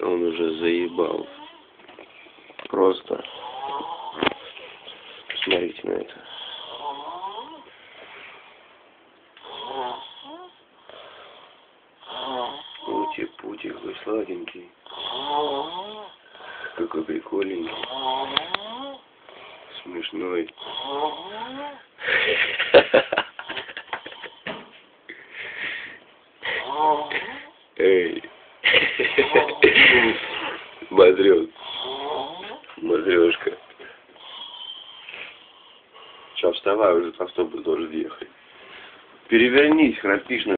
Он уже заебал. Просто. Посмотрите на это. Ути-пути, какой сладенький. Какой прикольненький. Смешной. Эй. Матрешка. Сейчас вставай, уже автобус должен ехать. Перевернись, храпишь на